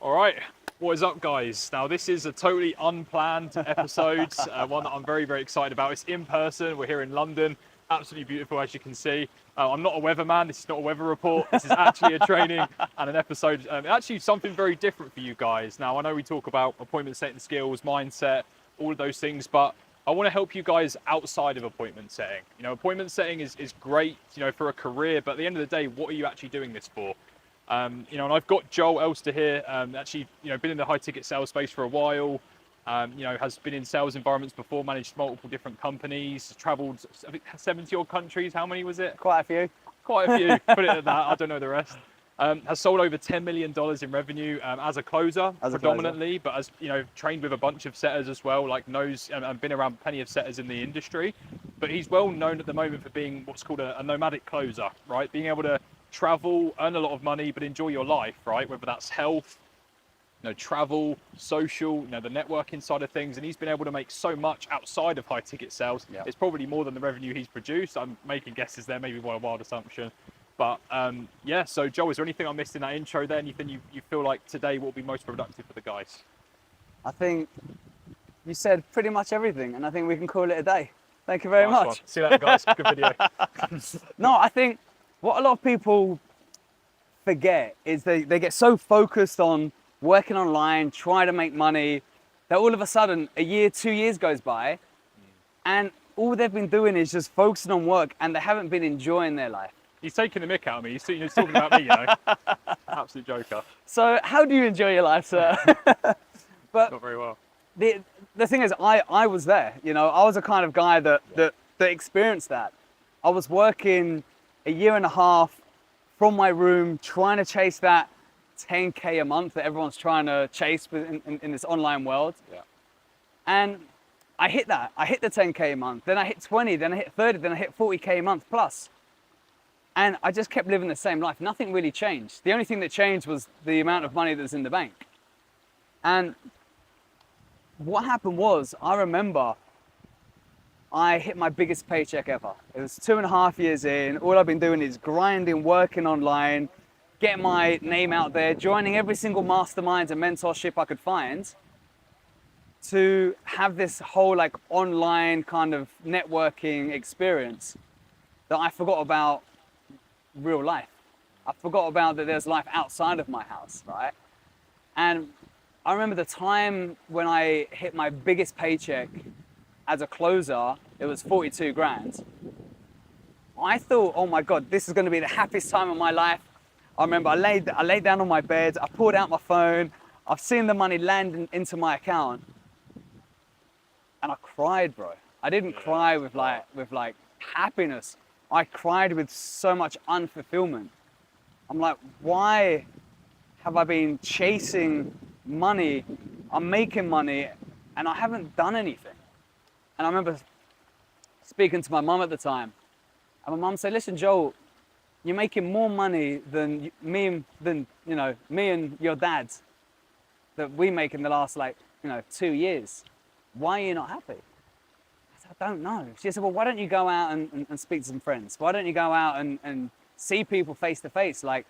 All right, what is up, guys? Now, this is a totally unplanned episode, one that I'm very, very excited about. It's in person. We're here in London. Absolutely beautiful, as you can see. I'm not a weatherman. This is not a weather report. This is actually a training and an episode. Actually, something very different for you guys. Now, I know we talk about appointment setting skills, mindset, all of those things, but I want to help you guys outside of appointment setting. You know, appointment setting is great, you know, for a career, but at the end of the day, what are you actually doing this for? You know, and I've got Joel Elster here, actually, you know, been in the high ticket sales space for a while, you know, has been in sales environments before, managed multiple different companies, traveled, I think, 70 odd countries. How many was it? Quite a few. Quite a few, put it at that. I don't know the rest. Has sold over $10 million in revenue as a closer, predominantly, but has, you know, trained with a bunch of setters as well, like knows and been around plenty of setters in the industry. But he's well known at the moment for being what's called a nomadic closer, right? Being able to travel, earn a lot of money, but enjoy your life, right? Whether that's health, you know, travel, social, you know, the networking side of things. And he's been able to make so much outside of high ticket sales. Yeah. It's probably more than the revenue he's produced. I'm making guesses there, maybe by a wild assumption. But yeah, so Joel, is there anything I missed in that intro there? Anything you feel like today will be most productive for the guys? I think you said pretty much everything, and I think we can call it a day. Thank you very much. See you later, guys. Good video. No, I think what a lot of people forget is they get so focused on working online, trying to make money, that all of a sudden a year, 2 years goes by, and all they've been doing is just focusing on work, and they haven't been enjoying their life. He's taking the mick out of me. He's talking about me, you know. Absolute joker. So how do you enjoy your life, sir? But not very well. The thing is, I was there, you know. I was the kind of guy that experienced that. I was working a year and a half from my room, trying to chase that 10K a month that everyone's trying to chase in this online world. Yeah. And I hit that. I hit the 10K a month, then I hit 20, then I hit 30, then I hit 40K a month plus. And I just kept living the same life. Nothing really changed. The only thing that changed was the amount of money that's in the bank. And what happened was, I remember I hit my biggest paycheck ever. It was 2.5 years in. All I've been doing is grinding, working online, getting my name out there, joining every single mastermind and mentorship I could find to have this whole like online kind of networking experience that I forgot about real life. I forgot about that there's life outside of my house, right? And I remember the time when I hit my biggest paycheck as a closer, it was 42 grand. I thought, oh my God, this is gonna be the happiest time of my life. I remember I laid down on my bed, I pulled out my phone, I've seen the money land into my account, and I cried, bro. I didn't cry with like happiness. I cried with so much unfulfillment. I'm like, why have I been chasing money? I'm making money and I haven't done anything. And I remember speaking to my mum at the time, and my mum said, listen, Joel, you're making more money than me and your dad that we make in the last 2 years. Why are you not happy? I don't know. She said, well, why don't you go out and speak to some friends? Why don't you go out and see people face to face? Like,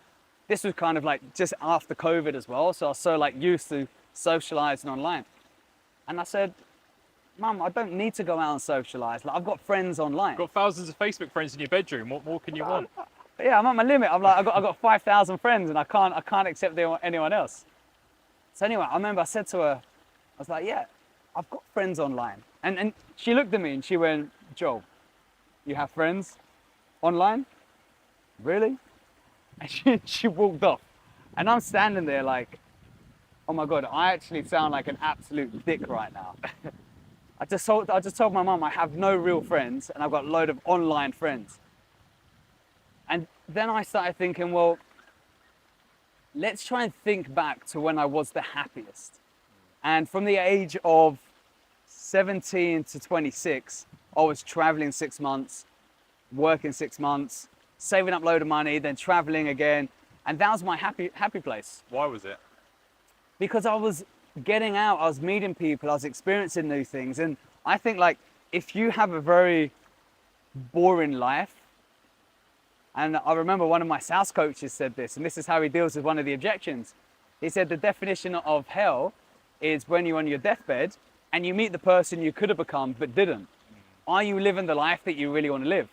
this was kind of like just after COVID as well. So I was so like used to socializing online. And I said, Mum, I don't need to go out and socialize. Like, I've got friends online. You've got thousands of Facebook friends in your bedroom. What more can you want? Yeah, I'm at my limit. I'm like, I've got 5,000 friends and I can't accept anyone else. So anyway, I remember I said to her, I was like, yeah, I've got friends online. And she looked at me and she went, Joel, you have friends online? Really? And she walked off. And I'm standing there like, oh my God, I actually sound like an absolute dick right now. I just told my mum I have no real friends and I've got a load of online friends. And then I started thinking, well, let's try and think back to when I was the happiest. And from the age of 17 to 26, I was traveling 6 months, working 6 months, saving up a load of money, then traveling again. And that was my happy place. Why was it? Because I was getting out, I was meeting people, I was experiencing new things. And I think like, if you have a very boring life, and I remember one of my sales coaches said this, and this is how he deals with one of the objections. He said the definition of hell is when you're on your deathbed and you meet the person you could have become but didn't. Are you living the life that you really want to live?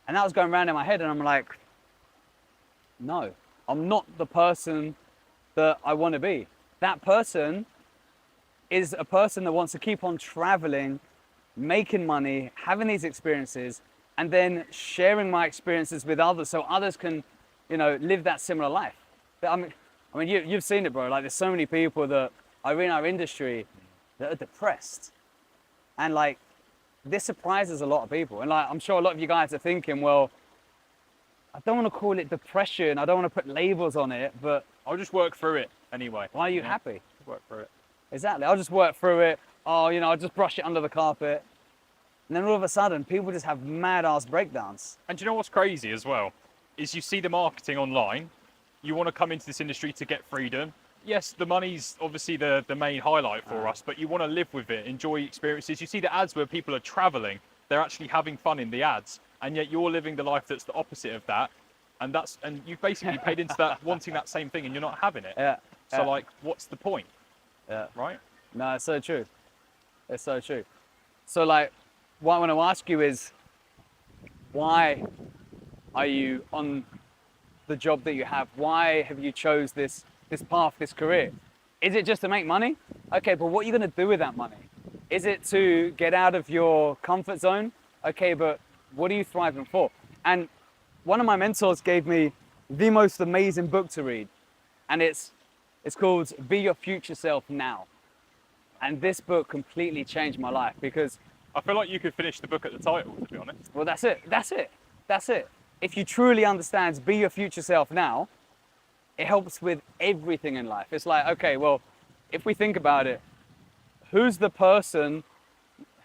And that was going around in my head, and I'm like, no, I'm not the person that I want to be. That person is a person that wants to keep on traveling, making money, having these experiences, and then sharing my experiences with others so others can, live that similar life. I mean, you've seen it, bro. Like, there's so many people that are in our industry that are depressed. And like, this surprises a lot of people. And like, I'm sure a lot of you guys are thinking, well, I don't want to call it depression. I don't want to put labels on it, but I'll just work through it anyway. Why are you happy? Work through it. Exactly. I'll just work through it. Oh, I'll just brush it under the carpet. And then all of a sudden, people just have mad ass breakdowns. And do you know what's crazy as well? Is you see the marketing online. You want to come into this industry to get freedom. Yes, the money's obviously the main highlight for us, but you want to live with it, enjoy experiences. You see the ads where people are traveling, they're actually having fun in the ads, and yet you're living the life that's the opposite of that. And you've basically paid into that, wanting that same thing, and you're not having it. Yeah. So like, what's the point? Yeah. Right? No, it's so true. It's so true. So like, what I want to ask you is, why are you on the job that you have? Why have you chose this path, this career? Is it just to make money? Okay, but what are you going to do with that money? Is it to get out of your comfort zone? Okay, but what are you thriving for? And one of my mentors gave me the most amazing book to read, and it's called Be Your Future Self Now. And this book completely changed my life, because I feel like you could finish the book at the title, to be honest. well, that's it. If you truly understand Be Your Future Self Now, it helps with everything in life. It's like, okay, well, if we think about it, who's that person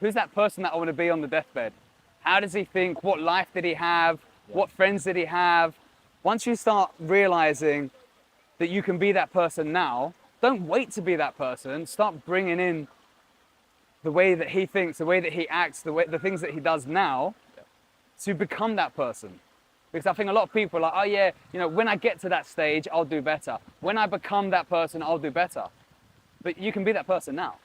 that I want to be on the deathbed? How does he think? What life did he have? What friends did he have? Once you start realizing that you can be that person now, don't wait to be that person. Start bringing in the way that he thinks, the way that he acts, the things that he does now to become that person. Because I think a lot of people are like, oh yeah, when I get to that stage, I'll do better. When I become that person, I'll do better. But you can be that person now.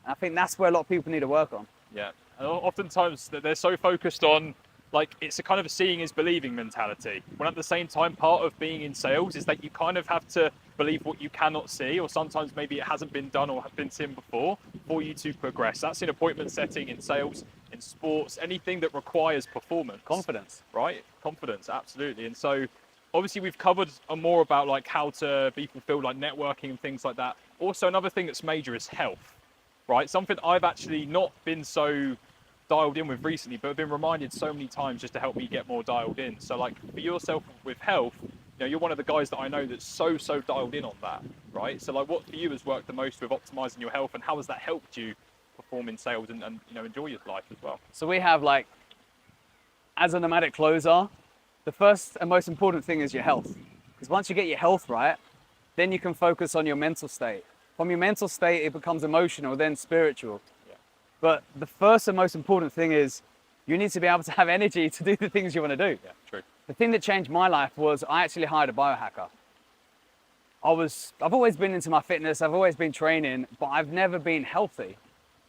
And I think that's where a lot of people need to work on. Yeah. And oftentimes they're so focused on, like, it's a kind of a seeing is believing mentality. When at the same time, part of being in sales is that you kind of have to believe what you cannot see, or sometimes maybe it hasn't been done or have been seen before for you to progress. That's in appointment setting, in sales, in sports, anything that requires performance. Confidence. Right? Confidence, absolutely. And so obviously we've covered more about like how to be fulfilled, like networking and things like that. Also, another thing that's major is health, right? Something I've actually not been so dialed in with recently, but I've been reminded so many times just to help me get more dialed in. So like for yourself with health, you're one of the guys that I know that's so dialed in on that, right? So like, what for you has worked the most with optimizing your health, and how has that helped you perform in sales and enjoy your life as well? So we have, like, as a nomadic closer, the first and most important thing is your health. Because once you get your health right, then you can focus on your mental state. From your mental state, it becomes emotional, then spiritual. Yeah. But the first and most important thing is you need to be able to have energy to do the things you want to do. Yeah, true. The thing that changed my life was I actually hired a biohacker. I've always been into my fitness, I've always been training, but I've never been healthy.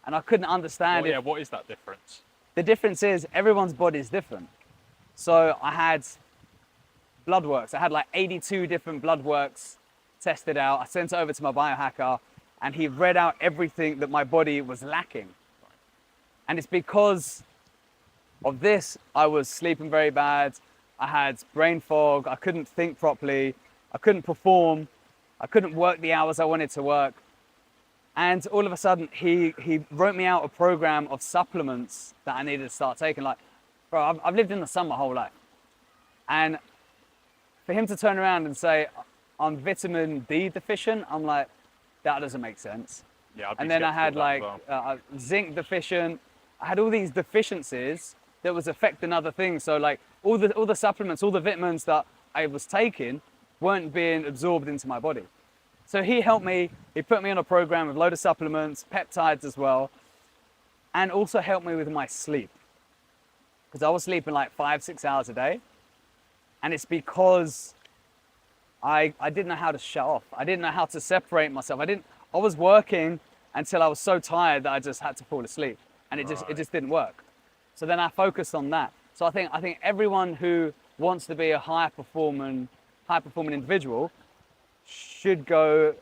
And I couldn't understand it. What is that difference? The difference is everyone's body is different. So I had blood works. I had like 82 different blood works tested out. I sent it over to my biohacker, and he read out everything that my body was lacking. And it's because of this, I was sleeping very bad. I had brain fog. I couldn't think properly. I couldn't perform. I couldn't work the hours I wanted to work. And all of a sudden, he wrote me out a program of supplements that I needed to start taking. Like, bro, I've lived in the sun my whole life. And for him to turn around and say, I'm vitamin D deficient, I'm like, that doesn't make sense. Yeah, and then I had like zinc deficient. I had all these deficiencies that was affecting other things. So like all the supplements, all the vitamins that I was taking weren't being absorbed into my body. So he helped me, he put me on a program with a load of supplements, peptides as well, and also helped me with my sleep. Because I was sleeping like 5-6 hours a day. And it's because I didn't know how to shut off. I didn't know how to separate myself. I was working until I was so tired that I just had to fall asleep, and it just didn't work. So then I focused on that. So I think everyone who wants to be a high performing individual should go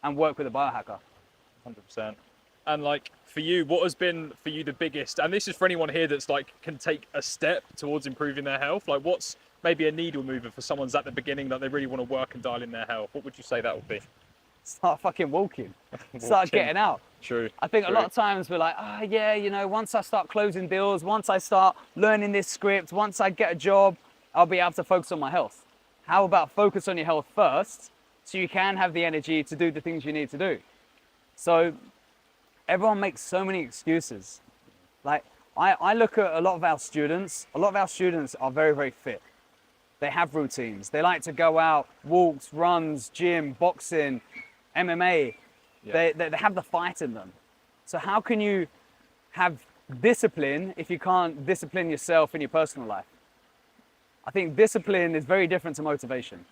and work with a biohacker. 100%. And like for you, what has been for you the biggest, and this is for anyone here that's like can take a step towards improving their health, like what's maybe a needle mover for someone's at the beginning that they really want to work and dial in their health? What would you say that would be? Start fucking walking. Start getting out. True. I think True. a lot of times we're like, yeah, you know, once I start closing deals, once I start learning this script, once I get a job, I'll be able to focus on my health. How about focus on your health first so you can have the energy to do the things you need to do? So everyone makes so many excuses. Like I look at a lot of our students are very, very fit. They have routines. They like to go out, walks, runs, gym, boxing, MMA. Yeah. They have the fight in them. So how can you have discipline if you can't discipline yourself in your personal life? I think discipline is very different to motivation.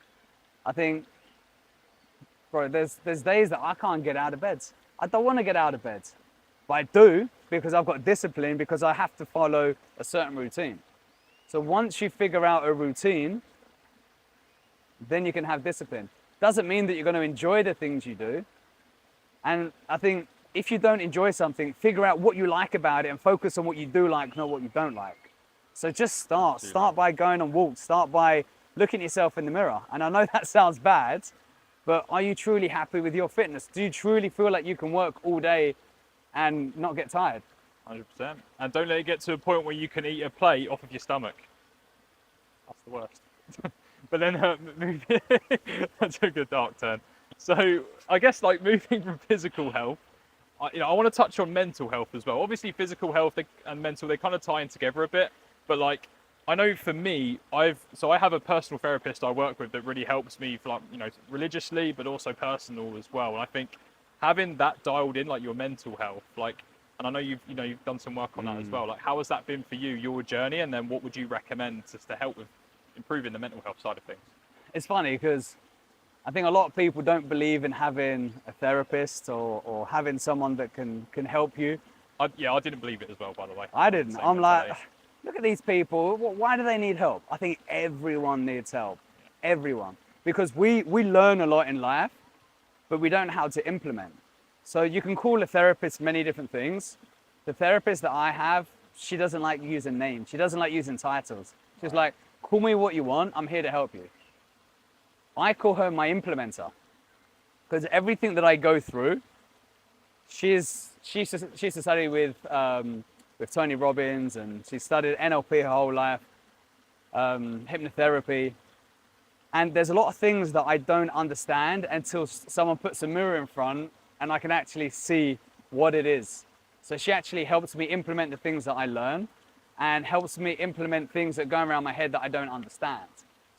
I think, bro, there's days that I can't get out of bed. I don't want to get out of bed, but I do because I've got discipline, because I have to follow a certain routine. So once you figure out a routine, then you can have discipline. Doesn't mean that you're going to enjoy the things you do. And I think if you don't enjoy something, figure out what you like about it and focus on what you do like, not what you don't like. So just start. Start by going on walks. Start by looking at yourself in the mirror. And I know that sounds bad, but are you truly happy with your fitness? Do you truly feel like you can work all day and not get tired? 100%. And don't let it get to a point where you can eat a plate off of your stomach. That's the worst. But then that's a good dark turn. So I guess like moving from physical health, I want to touch on mental health as well. Obviously physical health and mental, they kind of tie in together a bit, but like I know for me, I have a personal therapist I work with that really helps me for like, religiously, but also personal as well. And I think having that dialed in, like your mental health, like, and I know you've done some work on that as well. Like, how has that been for you, your journey? And then what would you recommend just to help with improving the mental health side of things? It's funny because I think a lot of people don't believe in having a therapist or having someone that can help you. I didn't believe it as well, by the way. I didn't. I'm like, look at these people. Why do they need help? I think everyone needs help. Everyone. Because we learn a lot in life, but we don't know how to implement. So you can call a therapist many different things. The therapist that I have, she doesn't like using names. She doesn't like using titles. She's like, call me what you want. I'm here to help you. I call her my implementer, because everything that I go through, she used to study with Tony Robbins, and she studied NLP her whole life, hypnotherapy. And there's a lot of things that I don't understand until someone puts a mirror in front and I can actually see what it is. So she actually helps me implement the things that I learn and helps me implement things that go around my head that I don't understand.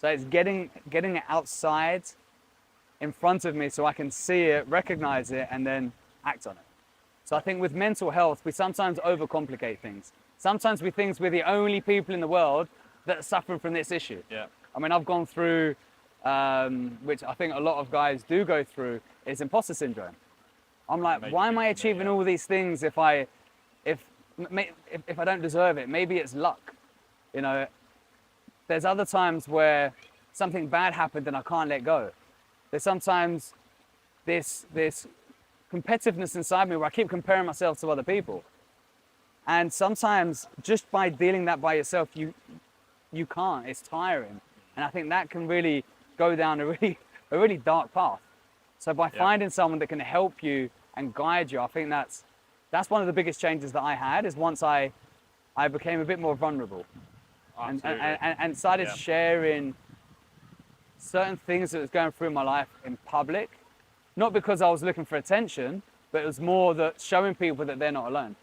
So it's getting it outside in front of me so I can see it, recognize it, and then act on it. So I think with mental health, we sometimes overcomplicate things. Sometimes we think we're the only people in the world that are suffering from this issue. Yeah. I mean, I've gone through, which I think a lot of guys do go through, is imposter syndrome. I'm like, why am I achieving all these things if I don't deserve it? Maybe it's luck. There's other times where something bad happened and I can't let go. There's sometimes this competitiveness inside me where I keep comparing myself to other people. And sometimes just by dealing that by yourself, you can't. It's tiring. And I think that can really go down a really dark path. So by finding someone that can help you and guide you, I think that's one of the biggest changes that I had, is once I became a bit more vulnerable and started sharing certain things that was going through my life in public, not because I was looking for attention, but it was more that showing people that they're not alone.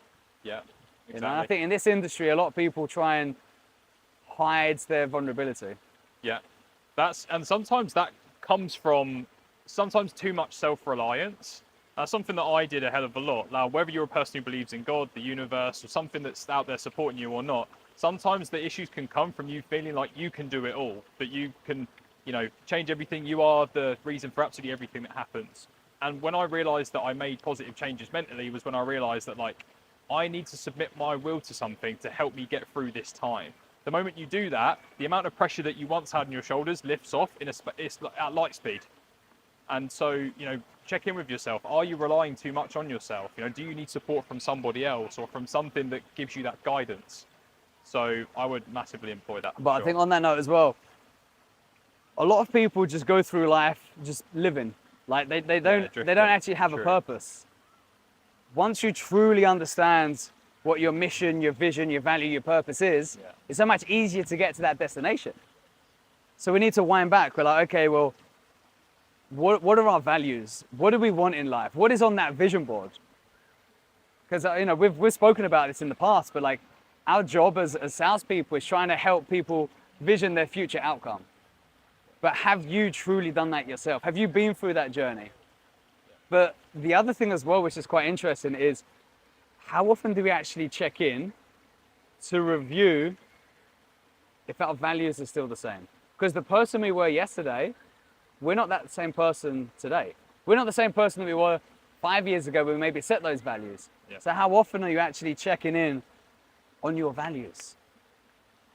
Yeah, exactly. And I think in this industry, a lot of people try and hide their vulnerability. Yeah, and sometimes that comes from too much self-reliance. Something that I did a hell of a lot. Now, whether you're a person who believes in God, the universe, or something that's out there supporting you or not, sometimes the issues can come from you feeling like you can do it all, that you can you know, change everything. You are the reason for absolutely everything that happens. And when I realized that I made positive changes mentally was when I realized that, like, I need to submit my will to something to help me get through this time. The moment you do that, the amount of pressure that you once had on your shoulders lifts off it's at light speed. And so, you know, check in with yourself. Are you relying too much on yourself? You know, do you need support from somebody else or from something that gives you that guidance? So I would massively employ that. But I think on that note as well, a lot of people just go through life just living. Like they don't actually have a purpose. Once you truly understand what your mission, your vision, your value, your purpose is, it's so much easier to get to that destination. So we need to wind back. We're like, okay, well, what are our values? What do we want in life? What is on that vision board? Because you know, we've spoken about this in the past, but like our job as salespeople is trying to help people vision their future outcome. But have you truly done that yourself? Have you been through that journey? But the other thing as well, which is quite interesting, is how often do we actually check in to review if our values are still the same? Because the person we were yesterday, we're not that same person today. We're not the same person that we were 5 years ago when we maybe set those values. Yeah. So how often are you actually checking in on your values?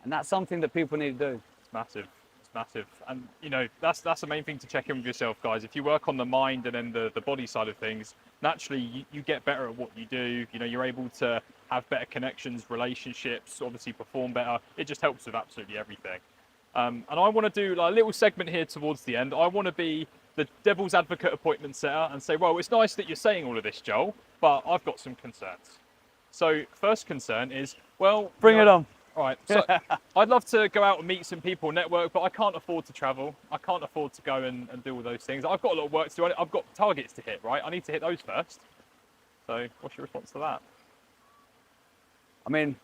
And that's something that people need to do. It's massive. Massive. And you know, that's the main thing to check in with yourself, guys. If you work on the mind and then the body side of things, naturally you get better at what you do. You know, you're able to have better connections, relationships, obviously perform better. It just helps with absolutely everything. And I want to do like a little segment here towards the end. I want to be the devil's advocate appointment setter and say, well, it's nice that you're saying all of this, Joel, but I've got some concerns. So first concern is, well, bring it on. All right, so I'd love to go out and meet some people, network, but I can't afford to travel. I can't afford to go and do all those things. I've got a lot of work to do. I've got targets to hit, right? I need to hit those first. So what's your response to that? I mean,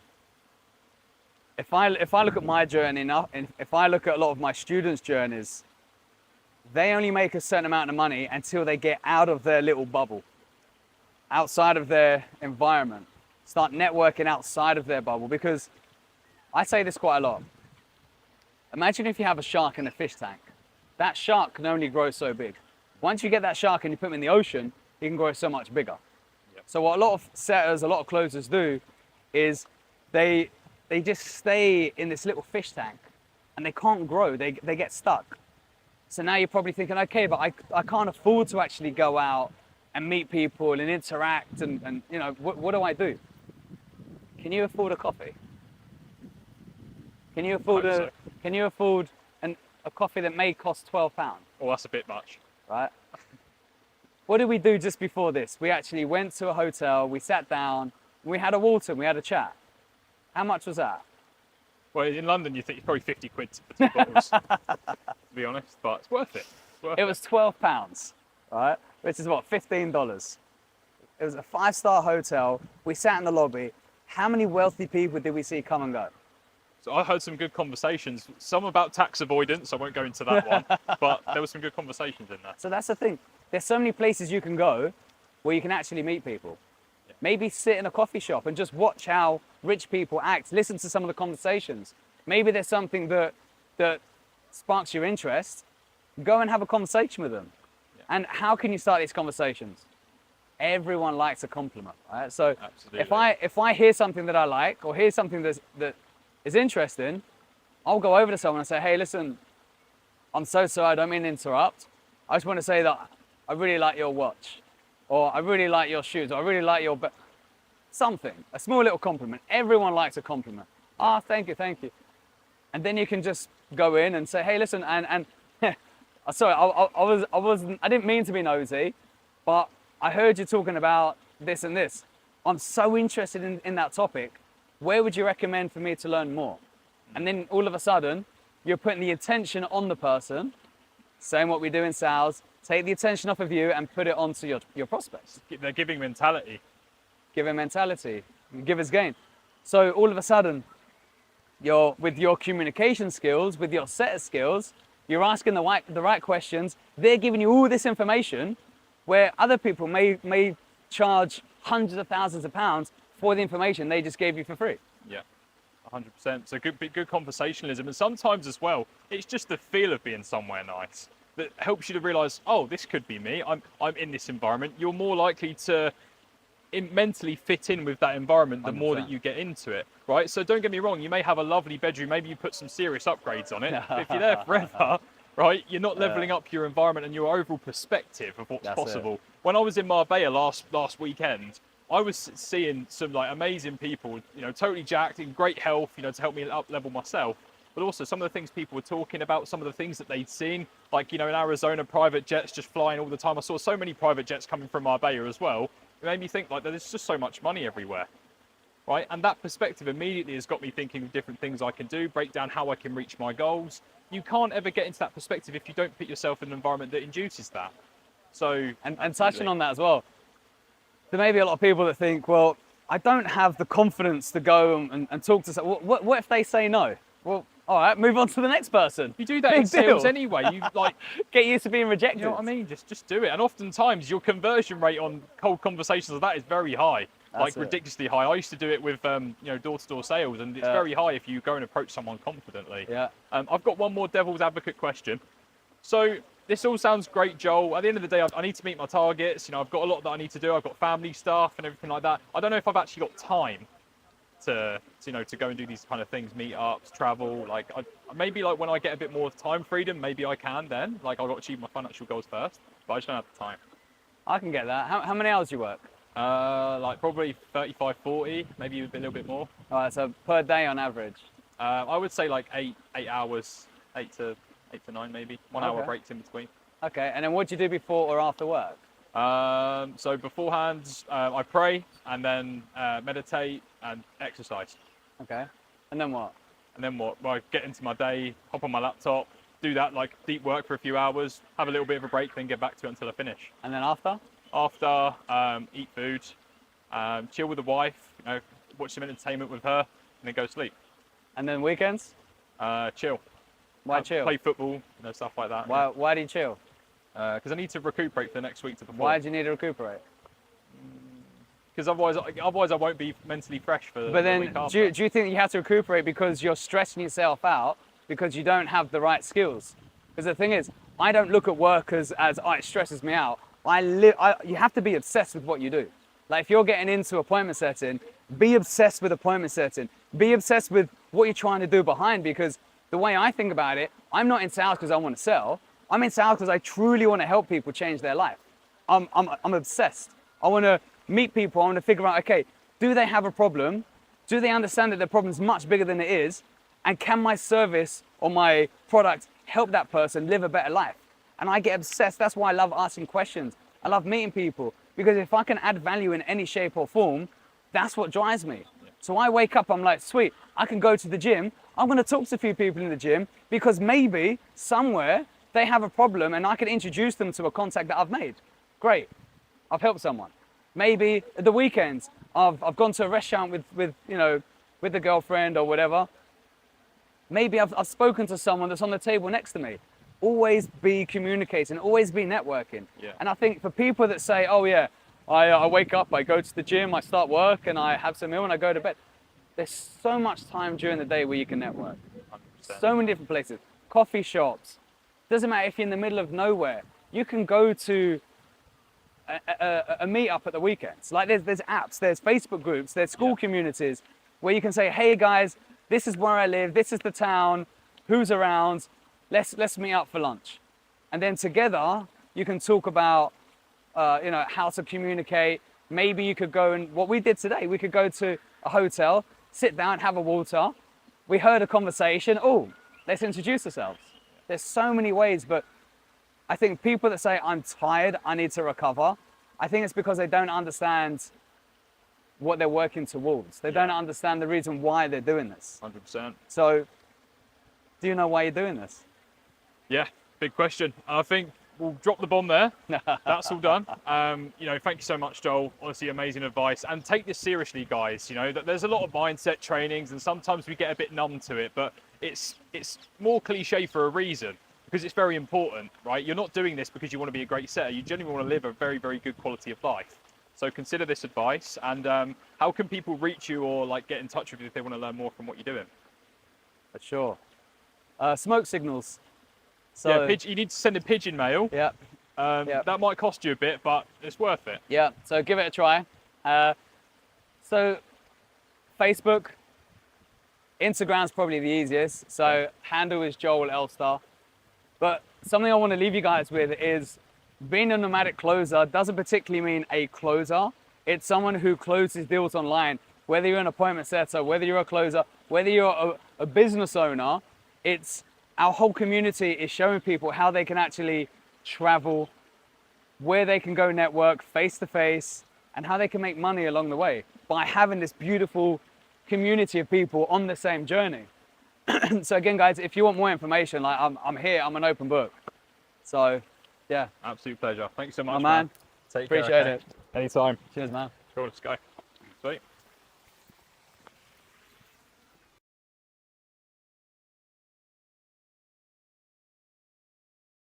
if I look at my journey, and if I look at a lot of my students' journeys, they only make a certain amount of money until they get out of their little bubble, outside of their environment, start networking outside of their bubble. Because I say this quite a lot. Imagine if you have a shark in a fish tank. That shark can only grow so big. Once you get that shark and you put him in the ocean, he can grow so much bigger. Yep. So what a lot of setters, a lot of closers do is they just stay in this little fish tank and they can't grow, they get stuck. So now you're probably thinking, okay, but I can't afford to actually go out and meet people and interact and you know, what do I do? Can you afford a coffee? Can you afford a coffee that may cost £12? Oh, that's a bit much. Right? What did we do just before this? We actually went to a hotel, we sat down, we had a water, we had a chat. How much was that? Well, in London, you think it's probably 50 quid for 2 bottles, to be honest, but it's worth it. It was £12, right? Which is what, $15. It was a 5-star hotel. We sat in the lobby. How many wealthy people did we see come and go? So I heard some good conversations, some about tax avoidance. I won't go into that one, but there were some good conversations in there. So that's the thing. There's so many places you can go where you can actually meet people. Yeah. Maybe sit in a coffee shop and just watch how rich people act. Listen to some of the conversations. Maybe there's something that sparks your interest. Go and have a conversation with them. Yeah. And how can you start these conversations? Everyone likes a compliment, right? So absolutely. If I hear something that I like or hear something that is interesting, I'll go over to someone and say, hey, listen, I'm so sorry, I don't mean to interrupt. I just want to say that I really like your watch, or I really like your shoes, or I really like your something, a small little compliment. Everyone likes a compliment. Ah, thank you. And then you can just go in and say, hey, listen, and sorry, I didn't mean to be nosy, but I heard you talking about this and this. I'm so interested in that topic. Where would you recommend for me to learn more? And then all of a sudden, you're putting the attention on the person, saying what we do in sales, take the attention off of you and put it onto your prospects. They're giving mentality. Giving mentality, giver's gain. So all of a sudden, with your communication skills, with your setter skills, you're asking the right questions. They're giving you all this information where other people may charge hundreds of thousands of pounds for the information they just gave you for free. Yeah, 100%. So good conversationalism, and sometimes as well, it's just the feel of being somewhere nice that helps you to realise, oh, this could be me. I'm in this environment. You're more likely to mentally fit in with that environment the more that 100%. you get into it, right? So don't get me wrong, you may have a lovely bedroom, maybe you put some serious upgrades on it, but if you're there forever, right, you're not leveling up your environment and your overall perspective of what's possible. When I was in Marbella last weekend, I was seeing some like amazing people, you know, totally jacked, in great health, you know, to help me up level myself. But also some of the things people were talking about, some of the things that they'd seen, like, you know, in Arizona, private jets just flying all the time. I saw so many private jets coming from Marbella as well. It made me think like there's just so much money everywhere, right? And that perspective immediately has got me thinking of different things I can do, break down how I can reach my goals. You can't ever get into that perspective if you don't put yourself in an environment that induces that. So, and touching on that as well, there may be a lot of people that think, well, I don't have the confidence to go and talk to someone. What if they say no? Well, all right, move on to the next person. You do that in sales anyway. You like get used to being rejected. You know what I mean? Just do it. And oftentimes your conversion rate on cold conversations like that is very high, like ridiculously high. I used to do it with you know, door-to-door sales, and it's very high if you go and approach someone confidently. Yeah. I've got one more devil's advocate question. So this all sounds great, Joel. At the end of the day, I need to meet my targets. You know, I've got a lot that I need to do. I've got family stuff and everything like that. I don't know if I've actually got time to you know, to go and do these kind of things, meetups, travel. Like maybe like when I get a bit more time freedom, maybe I can then. Like I've got to achieve my financial goals first, but I just don't have the time. I can get that. How many hours do you work? Like probably 35, 40, maybe a little bit more. All right, so per day on average? I would say like eight hours, 8 to 9 maybe. 1 hour breaks in between. Okay, and then what do you do before or after work? So beforehand, I pray and then meditate and exercise. Okay, and then what? And then what? Well, I get into my day, hop on my laptop, do that like deep work for a few hours, have a little bit of a break, then get back to it until I finish. And then after? After, eat food, chill with the wife, you know, watch some entertainment with her, and then go to sleep. And then weekends? Chill. Why chill? Play football, you know, stuff like that. Why do you chill? Because I need to recuperate for the next week to perform. Why do you need to recuperate? Because otherwise I won't be mentally fresh for the week after. Do you think you have to recuperate because you're stressing yourself out because you don't have the right skills? Because the thing is, I don't look at work as oh, it stresses me out. You have to be obsessed with what you do. Like if you're getting into appointment setting, be obsessed with appointment setting. Be obsessed with what you're trying to do behind, because the way I think about it, I'm not in sales because I want to sell. I'm in sales because I truly want to help people change their life. I'm obsessed. I want to meet people. I want to figure out, okay, do they have a problem? Do they understand that their problem is much bigger than it is? And can my service or my product help that person live a better life? And I get obsessed. That's why I love asking questions. I love meeting people, because if I can add value in any shape or form, that's what drives me. So I wake up, I'm like, sweet, I can go to the gym. I'm going to talk to a few people in the gym because maybe somewhere they have a problem and I can introduce them to a contact that I've made. Great, I've helped someone. Maybe at the weekends, I've gone to a restaurant with the girlfriend or whatever. Maybe I've spoken to someone that's on the table next to me. Always be communicating, always be networking. Yeah. And I think for people that say, oh yeah, I wake up, I go to the gym, I start work, and I have some meal and I go to bed. There's so much time during the day where you can network. 100%. So many different places. Coffee shops. Doesn't matter if you're in the middle of nowhere. You can go to a meetup at the weekends. Like there's apps, there's Facebook groups, there's school communities where you can say, hey guys, this is where I live, this is the town, who's around, let's meet up for lunch. And then together you can talk about how to communicate. Maybe you could go and, what we did today, we could go to a hotel, sit down, have a water. We heard a conversation. Oh, let's introduce ourselves. There's so many ways, but I think people that say, I'm tired, I need to recover, I think it's because they don't understand what they're working towards. They don't understand the reason why they're doing this. 100%. So, do you know why you're doing this? Yeah, big question. I think we'll drop the bomb there. That's all done. Thank you so much, Joel. Honestly, amazing advice. And take this seriously, guys. You know, that there's a lot of mindset trainings, and sometimes we get a bit numb to it, but it's more cliche for a reason, because it's very important, right? You're not doing this because you want to be a great setter. You genuinely want to live a very, very good quality of life. So consider this advice. And how can people reach you or like get in touch with you if they want to learn more from what you're doing? For sure. Smoke signals. So, Yeah, you need to send a pigeon mail. Yeah. That might cost you a bit, but it's worth it. Yeah, so give it a try. So Facebook, Instagram's probably the easiest. So handle is Joel Elster. But something I want to leave you guys with is being a nomadic closer doesn't particularly mean a closer. It's someone who closes deals online. Whether you're an appointment setter, whether you're a closer, whether you're a business owner, it's our whole community is showing people how they can actually travel, where they can go network face to face, and how they can make money along the way by having this beautiful community of people on the same journey. So again, guys, if you want more information, like I'm here, I'm an open book. So yeah. Absolute pleasure. Thank you so much, Man. Take Appreciate care. it. Anytime. Cheers, man. Cool, let's go.